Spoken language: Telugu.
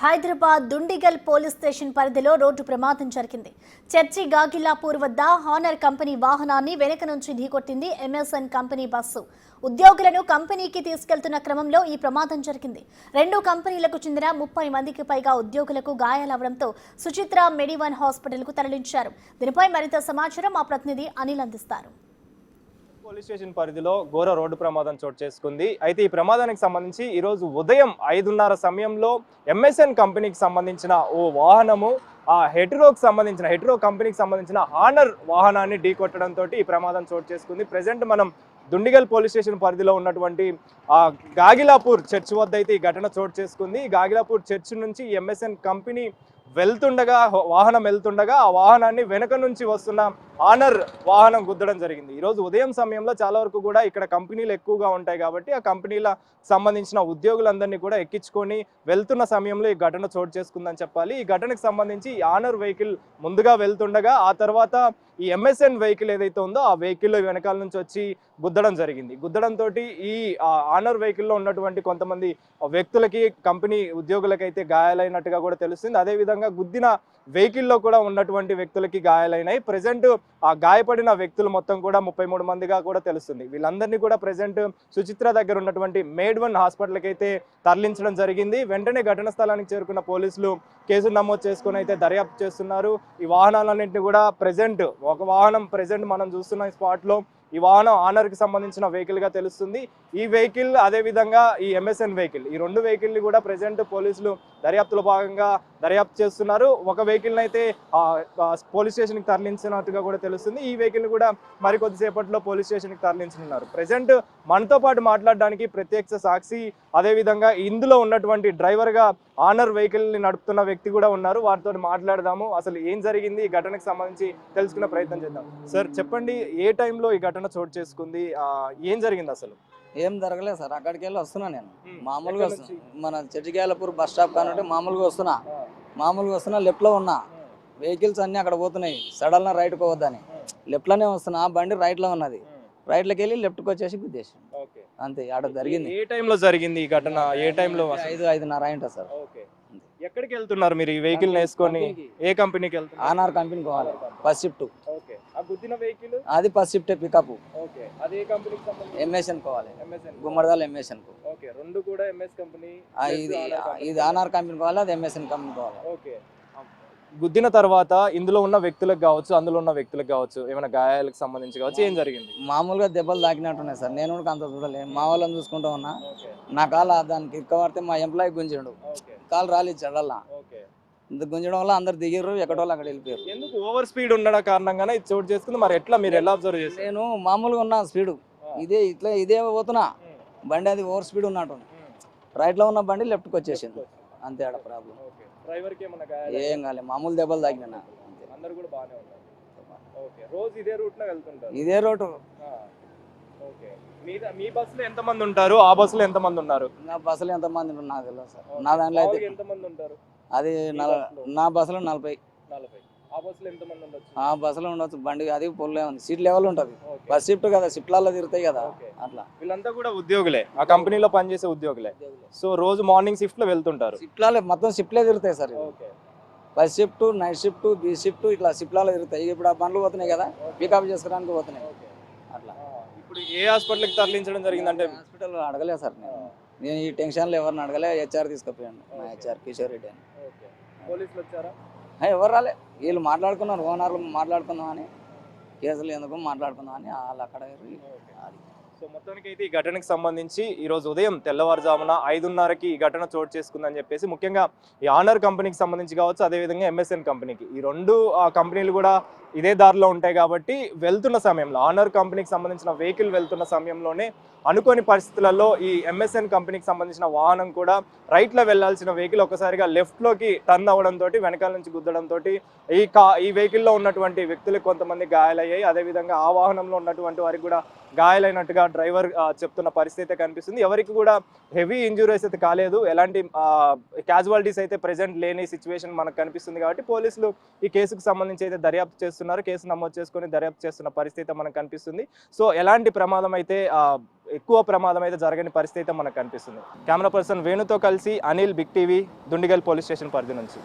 హైదరాబాద్ దుండిగల్ పోలీస్ స్టేషన్ పరిధిలో రోడ్డు ప్రమాదం జరిగింది. చర్చి గాగిలాపూర్ వద్ద హానర్ కంపెనీ వాహనాన్ని వెనుక నుంచి ఢీకొట్టింది ఎంఎస్ఎన్ కంపెనీ బస్సు. ఉద్యోగులను కంపెనీకి తీసుకెళ్తున్న క్రమంలో ఈ ప్రమాదం జరిగింది. రెండు కంపెనీలకు చెందిన 30 మందికి పైగా ఉద్యోగులకు గాయాలవడంతో సుచిత్ర మెడివన్ హాస్పిటల్కు తరలించారు. దీనిపై మరింత సమాచారం మా ప్రతినిధి అనిల్ అందిస్తారు. పోలీస్ స్టేషన్ పరిధిలో ఘోర రోడ్డు ప్రమాదం చోటు చేసుకుంది. అయితే ఈ ప్రమాదానికి సంబంధించి ఈరోజు ఉదయం 5:30 సమయంలో ఎంఎస్ఎన్ కంపెనీకి సంబంధించిన ఓ వాహనము హెట్రో కంపెనీకి సంబంధించిన హానర్ వాహనాన్ని ఢీకొట్టడంతో ఈ ప్రమాదం చోటు చేసుకుంది. ప్రెసెంట్ మనం దుండిగల్ పోలీస్ స్టేషన్ పరిధిలో ఉన్నటువంటి గాగిలాపూర్ చర్చ్ వద్ద అయితే ఈ ఘటన చోటు చేసుకుంది. గాగిలాపూర్ చర్చ్ నుంచి ఎంఎస్ఎన్ కంపెనీ వాహనం వెళ్తుండగా ఆ వాహనాన్ని వెనక నుంచి వస్తున్న హానర్ వాహనం గుద్దడం జరిగింది. ఈరోజు ఉదయం సమయంలో చాలా వరకు కూడా ఇక్కడ కంపెనీలు ఎక్కువగా ఉంటాయి కాబట్టి ఆ కంపెనీల సంబంధించిన ఉద్యోగులందరినీ కూడా ఎక్కించుకొని వెళ్తున్న సమయంలో ఈ ఘటన చోటు చేసుకుందని చెప్పాలి. ఈ ఘటనకు సంబంధించి హానర్ వెహికల్ ముందుగా వెళ్తుండగా ఆ తర్వాత ఈ ఎంఎస్ఎన్ వెహికల్ ఏదైతే ఉందో ఆ వెహికల్ వెనకాల నుంచి వచ్చి గుద్దడం జరిగింది. గుద్దడంతో ఈ హానర్ వెహికల్లో ఉన్నటువంటి కొంతమంది వ్యక్తులకి కంపెనీ ఉద్యోగులకైతే గాయాలైనట్టుగా కూడా తెలుస్తుంది. అదేవిధంగా గుద్దిన వెహికల్లో కూడా ఉన్నటువంటి వ్యక్తులకి గాయాలైనాయి. ప్రెసెంట్ ఆ గాయపడిన వ్యక్తులు మొత్తం కూడా 33 మందిగా కూడా తెలుస్తుంది. వీళ్ళందరినీ కూడా ప్రెసెంట్ సుచిత్ర దగ్గర ఉన్నటువంటి మేడ్వన్ హాస్పిటల్కి అయితే తరలించడం జరిగింది. వెంటనే ఘటన స్థలానికి చేరుకున్న పోలీసులు కేసు నమోదు చేసుకుని అయితే దర్యాప్తు చేస్తున్నారు. ఈ వాహనాలన్నింటినీ కూడా ఒక వాహనం మనం చూస్తున్న స్పాట్లో ఈ వాహనం హానర్కి సంబంధించిన వెహికల్గా తెలుస్తుంది. ఈ వెహికల్ అదేవిధంగా ఈ ఎంఎస్ఎన్ వెహికల్ ఈ రెండు వెహికల్ని కూడా ప్రెసెంట్ పోలీసులు దర్యాప్తులో భాగంగా దర్యాప్తు చేస్తున్నారు. ఒక వెహికల్ని అయితే పోలీస్ స్టేషన్కి తరలించినట్టుగా కూడా తెలుస్తుంది. ఈ వెహికల్ని కూడా మరికొద్దిసేపట్లో పోలీస్ స్టేషన్కి తరలించనున్నారు. ప్రెసెంట్ మనతో పాటు మాట్లాడడానికి ప్రత్యక్ష సాక్షి అదేవిధంగా ఇందులో ఉన్నటువంటి డ్రైవర్గా హానర్ వెహికల్ని నడుపుతున్న వ్యక్తి కూడా ఉన్నారు. వారితో మాట్లాడదాము. అసలు ఏం జరిగింది ఈ ఘటనకు సంబంధించి తెలుసుకునే ప్రయత్నం చేద్దాం. సార్ చెప్పండి, ఏ టైంలో ఈ ఘటన చోటు చేసుకుంది, ఏం జరిగింది అసలు? ఏం జరగలేదు సార్. అక్కడికి వెళ్ళి వస్తున్నా నేను మామూలుగా మన చర్చిగాలపూర్ బస్ స్టాప్ కానుంటే మామూలుగా వస్తున్నా లెఫ్ట్లో ఉన్నా. వెహికల్స్ అన్నీ అక్కడ పోతున్నాయి. సడన్ రైట్కి పోవద్దని లెఫ్ట్లోనే వస్తున్నా. ఆ బండి రైట్లో ఉన్నది. రైట్లోకి వెళ్ళి లెఫ్ట్కి వచ్చేసి గుద్దేసి అంతే. అక్కడ జరిగింది. ఏ టైంలో జరిగింది ఈ ఘటన? ఏ టైంలో? 5:30 అయింటా సార్. ఎక్కడికి వెళ్తున్నారు మీరు ఈ వెహికల్ వేసుకొని? ఏ కంపెనీకి వెళ్తున్నారు? ఆర్ఆర్ కంపెనీకి పోవాలి. First shift. ఓకే. ఆ గుద్దిన వెహికల్ అది ఫస్ట్ షిఫ్ట్ పికప్. ఓకే. అది ఏ కంపెనీకి సంబంధించి? ఎంఎస్ఎన్ పోవాలి. గుమ్మడిదాల్ ఎంఎస్ఎన్ కు. ఓకే. రెండు కూడా ఎంఎస్ కంపెనీ. ఇది ఆర్ఆర్ కంపెనీ పోవాలి, అది ఎంఎస్ఎన్ కంపెనీ పోవాలి. ఓకే. గుద్దిన తర్వాత ఇందులో ఉన్న వ్యక్తులకు కావచ్చు, అందులో ఉన్న వ్యక్తులకు కావచ్చు, ఏమైనా గాయాలకు సంబంధించి కావచ్చు, ఏం జరిగింది? మామూలుగా దెబ్బలు తాకినట్టున్నాయి సార్. నేను కూడా అంత చూడలేదు. మా వాళ్ళని చూసుకుంటా ఉన్నా. నా కాలు దానికి ఇక్కబడితే మా ఎంప్లాయీ గుంజిండు. కాలు రాలిచ్చాడు అలా. ఇంత గుంజడం వల్ల అందరు దిగారు. ఎక్కడో అక్కడ వెళ్ళిపోయారు. ఎందుకు? ఓవర్ స్పీడ్ ఉండడం కారణంగానే ఇది చోటు చేసుకుంది. మరి ఎట్లా మీరు ఎలా అబ్జర్వ్ చేస్తారు? నేను మామూలుగా ఉన్నా స్పీడ్ ఇదే పోతున్నా. బండి అది ఓవర్ స్పీడ్ ఉన్నట్టు. రైట్లో ఉన్న బండి లెఫ్ట్కి వచ్చేసింది. అంతే ఆడ ప్రాబ్లం. ఏం కాలేదు. మామూలు దెబ్బలు తాకినా. అందరూ కూడా బాగానే ఉన్నారు. ఓకే. రోజు ఇదే రూట్ లో వెళ్తుంటారు? ఇదే రూట్. ఓకే. మీ బస్సులో ఎంత మంది ఉంటారు? ఆ బస్సులో ఎంత మంది ఉన్నారు? నా బస్సులో ఎంత మంది ఉన్నారు నాకు తెలియదు సార్. నా దాంట్లో అయితే ఎంత మంది ఉంటారు? అది నా బస్సులో 40. ఆ బస్సులో ఎంత మంది ఉండొచ్చు? ఆ బస్సులో ఉండొచ్చు. బండి అది పొల్లే ఉంది. సీట్ లెవెల్ ఉంటుంది. బస్ షిఫ్ట్ కదా, షిఫ్ట్లలో తిరుగుతాయి కదా అట్లా. వీళ్ళంతా కూడా ఉద్యోగులే, ఆ కంపెనీలో పనిచేసే ఉద్యోగులే. సో రోజు మార్నింగ్ షిఫ్ట్ లో వెళ్తుంటారు. షిఫ్ట్లలో మొత్తం షిఫ్ట్లే తిరుగుతాయి సార్. బస్ shift, night shift, B shift ఇట్లా షిఫ్ట్లలో తిరుగుతాయి. ఇప్పుడు ఆ బండ్లు పోతున్నాయి కదా, పికప్ చేసుకోవడానికి పోతున్నాయి అట్లా. ఇప్పుడు ఏ హాస్పిటల్కి తరలించడం జరిగిందంటే? హాస్పిటల్ అడగలేదు సార్. నేను ఈ టెన్షన్లో ఎవరిని అడగలే. హెచ్ఆర్ తీసుకుపోయాను. మా హెచ్ఆర్ కిషోర్ రెడ్డి అని. పోలీసులు వచ్చారా? ఎవరు రాలే. వీళ్ళు మాట్లాడుకున్నారు. ఓనర్లు మాట్లాడుకుందామని, కేసులు ఎందుకు మాట్లాడుకుందామని వాళ్ళు అక్కడ. సో మొత్తానికి అయితే ఈ ఘటనకు సంబంధించి ఈరోజు ఉదయం తెల్లవారుజామున 5:30కి ఈ ఘటన చోటు చేసుకుందని చెప్పేసి, ముఖ్యంగా ఈ ఆనర్ కంపెనీకి సంబంధించి కావచ్చు, అదేవిధంగా ఎంఎస్ఎన్ కంపెనీకి, ఈ రెండు కంపెనీలు కూడా ఇదే దారిలో ఉంటాయి కాబట్టి వెళ్తున్న సమయంలో ఆనర్ కంపెనీకి సంబంధించిన వెహికల్ వెళ్తున్న సమయంలోనే అనుకోని పరిస్థితులలో ఈ ఎంఎస్ఎన్ కంపెనీకి సంబంధించిన వాహనం కూడా రైట్లో వెళ్లాల్సిన వెహికల్ ఒకసారిగా లెఫ్ట్లోకి టర్న్ అవ్వడంతో వెనకాల నుంచి గుద్దడంతో ఈ వెహికల్లో ఉన్నటువంటి వ్యక్తులకు కొంతమంది గాయాలయ్యాయి. అదేవిధంగా ఆ వాహనంలో ఉన్నటువంటి వారికి కూడా గాయాలైనట్టుగా డ్రైవర్ చెప్తున్న పరిస్థితి కనిపిస్తుంది. ఎవరికి కూడా హెవీ ఇంజురీస్ అయితే కాలేదు. ఎలాంటి క్యాజువాలిటీస్ అయితే ప్రెజెంట్ లేని సిచ్యువేషన్ మనకు కనిపిస్తుంది కాబట్టి పోలీసులు ఈ కేసుకు సంబంధించి అయితే దర్యాప్తు చేస్తున్నారు. చేస్తున్నారు. కేసు నమోదు చేసుకొని దర్యాప్తు చేస్తున్న పరిస్థితి మనకు కనిపిస్తుంది. సో ఎలాంటి ప్రమాదం అయితే ఎక్కువ ప్రమాదం అయితే జరగని పరిస్థితి మనకు కనిపిస్తుంది. కెమెరా పర్సన్ వేణుతో కలిసి Anil, big TV, Dundigal police station పరిధి నుంచి.